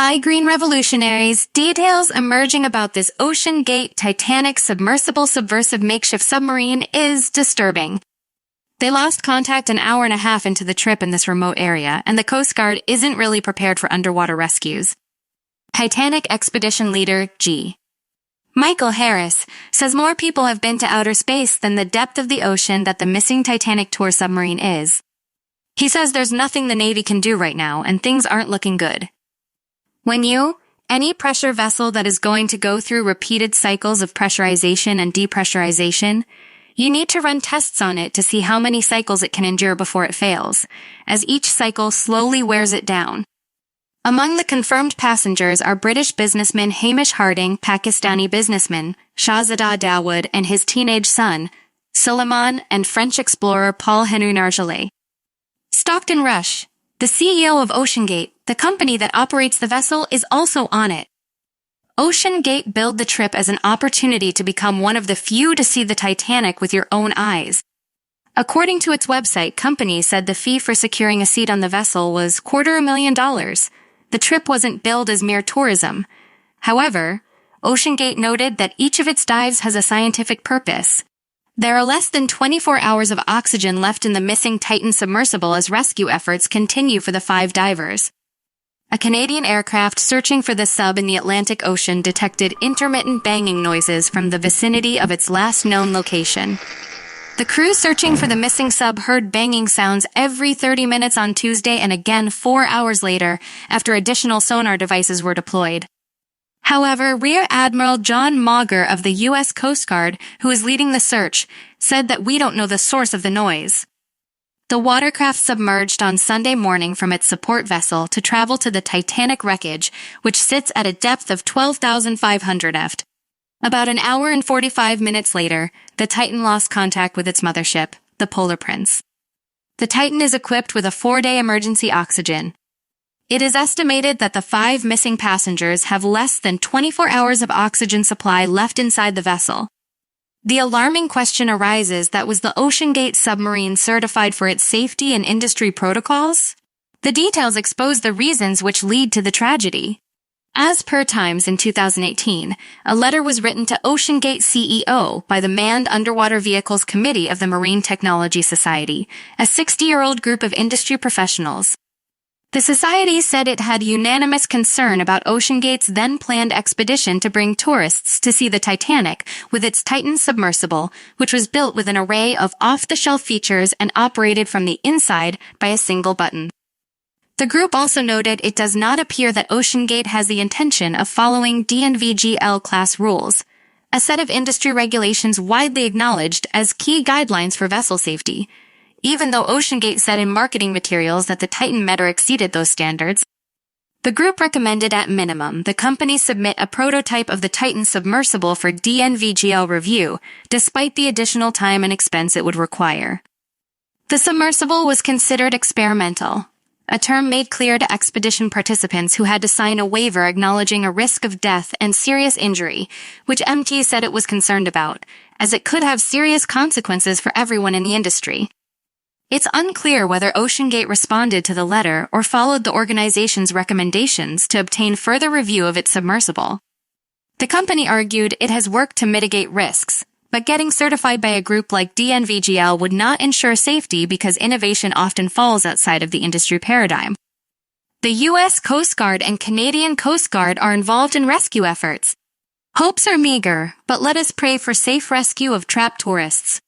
Hi, Green Revolutionaries. Details emerging about this OceanGate Titanic submersible subversive makeshift submarine is disturbing. They lost contact an hour and a half into the trip in this remote area, and the Coast Guard isn't really prepared for underwater rescues. Titanic expedition leader G. Michael Harris says more people have been to outer space than the depth of the ocean that the missing Titanic tour submarine is. He says there's nothing the Navy can do right now, and things aren't looking good. When any pressure vessel that is going to go through repeated cycles of pressurization and depressurization, you need to run tests on it to see how many cycles it can endure before it fails, as each cycle slowly wears it down. Among the confirmed passengers are British businessman Hamish Harding, Pakistani businessman Shahzada Dawood and his teenage son, Suleman, and French explorer Paul-Henri Nargeolet. Stockton Rush, the CEO of OceanGate, the company that operates the vessel, is also on it. OceanGate billed the trip as an opportunity to become one of the few to see the Titanic with your own eyes. According to its website, company said the fee for securing a seat on the vessel was $250,000. The trip wasn't billed as mere tourism. However, OceanGate noted that each of its dives has a scientific purpose. There are less than 24 hours of oxygen left in the missing Titan submersible as rescue efforts continue for the 5 divers. A Canadian aircraft searching for the sub in the Atlantic Ocean detected intermittent banging noises from the vicinity of its last known location. The crew searching for the missing sub heard banging sounds every 30 minutes on Tuesday and again 4 hours later after additional sonar devices were deployed. However, Rear Admiral John Mauger of the U.S. Coast Guard, who is leading the search, said that we don't know the source of the noise. The watercraft submerged on Sunday morning from its support vessel to travel to the Titanic wreckage, which sits at a depth of 12,500 ft. About an hour and 45 minutes later, the Titan lost contact with its mothership, the Polar Prince. The Titan is equipped with a 4-day emergency oxygen. It is estimated that the 5 missing passengers have less than 24 hours of oxygen supply left inside the vessel. The alarming question arises that was the OceanGate submarine certified for its safety and industry protocols? The details expose the reasons which lead to the tragedy. As per Times in 2018, a letter was written to OceanGate CEO by the Manned Underwater Vehicles Committee of the Marine Technology Society, a 60-year-old group of industry professionals. The society said it had unanimous concern about OceanGate's then-planned expedition to bring tourists to see the Titanic with its Titan submersible, which was built with an array of off-the-shelf features and operated from the inside by a single button. The group also noted it does not appear that OceanGate has the intention of following DNVGL class rules, a set of industry regulations widely acknowledged as key guidelines for vessel safety. Even though OceanGate said in marketing materials that the Titan met or exceeded those standards, the group recommended at minimum the company submit a prototype of the Titan submersible for DNVGL review, despite the additional time and expense it would require. The submersible was considered experimental, a term made clear to expedition participants who had to sign a waiver acknowledging a risk of death and serious injury, which MT said it was concerned about, as it could have serious consequences for everyone in the industry. It's unclear whether OceanGate responded to the letter or followed the organization's recommendations to obtain further review of its submersible. The company argued it has worked to mitigate risks, but getting certified by a group like DNVGL would not ensure safety because innovation often falls outside of the industry paradigm. The U.S. Coast Guard and Canadian Coast Guard are involved in rescue efforts. Hopes are meager, but let us pray for safe rescue of trapped tourists.